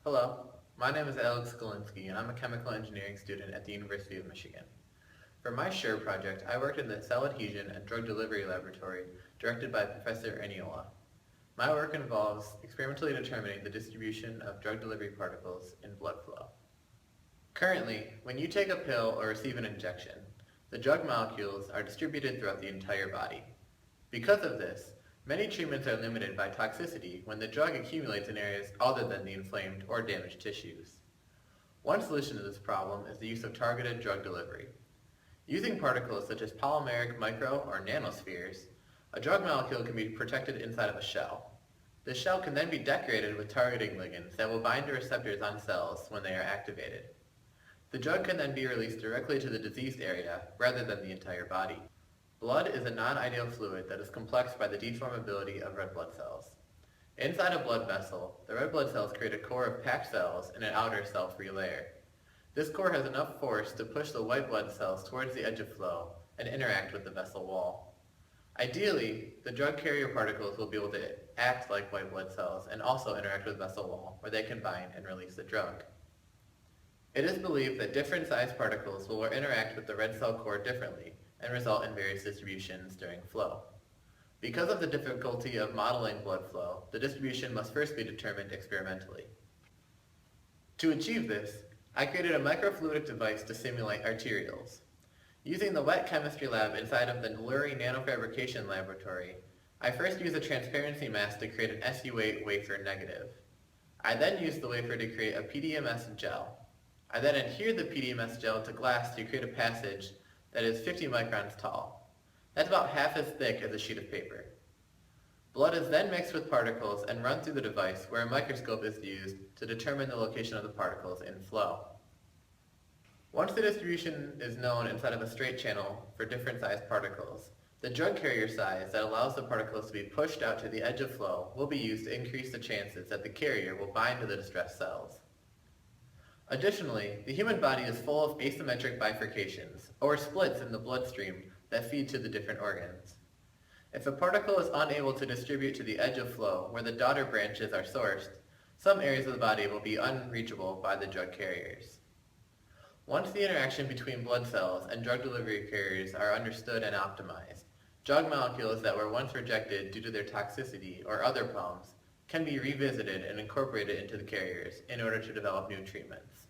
Hello, my name is Alex Skolinsky and I'm a chemical engineering student at the University of Michigan. For my SURE project, I worked in the Cell Adhesion and Drug Delivery Laboratory directed by Professor Eniola. My work involves experimentally determining the distribution of drug delivery particles in blood flow. Currently, when you take a pill or receive an injection, the drug molecules are distributed throughout the entire body. Because of this, many treatments are limited by toxicity when the drug accumulates in areas other than the inflamed or damaged tissues. One solution to this problem is the use of targeted drug delivery. Using particles such as polymeric micro or nanospheres, a drug molecule can be protected inside of a shell. This shell can then be decorated with targeting ligands that will bind to receptors on cells when they are activated. The drug can then be released directly to the diseased area rather than the entire body. Blood is a non-ideal fluid that is complex by the deformability of red blood cells. Inside a blood vessel, the red blood cells create a core of packed cells and an outer cell-free layer. This core has enough force to push the white blood cells towards the edge of flow and interact with the vessel wall. Ideally, the drug carrier particles will be able to act like white blood cells and also interact with the vessel wall, where they can bind and release the drug. It is believed that different sized particles will interact with the red cell core differently and result in various distributions during flow. Because of the difficulty of modeling blood flow, the distribution must first be determined experimentally. To achieve this, I created a microfluidic device to simulate arterioles. Using the wet chemistry lab inside of the Lurie nanofabrication laboratory, I first used a transparency mask to create an SU8 wafer negative. I then used the wafer to create a PDMS gel. I then adhered the PDMS gel to glass to create a passage that is 50 microns tall. That's about half as thick as a sheet of paper. Blood is then mixed with particles and run through the device where a microscope is used to determine the location of the particles in flow. Once the distribution is known inside of a straight channel for different sized particles, the drug carrier size that allows the particles to be pushed out to the edge of flow will be used to increase the chances that the carrier will bind to the distressed cells. Additionally, the human body is full of asymmetric bifurcations, or splits in the bloodstream that feed to the different organs. If a particle is unable to distribute to the edge of flow where the daughter branches are sourced, some areas of the body will be unreachable by the drug carriers. Once the interaction between blood cells and drug delivery carriers are understood and optimized, drug molecules that were once rejected due to their toxicity or other problems can be revisited and incorporated into the carriers in order to develop new treatments.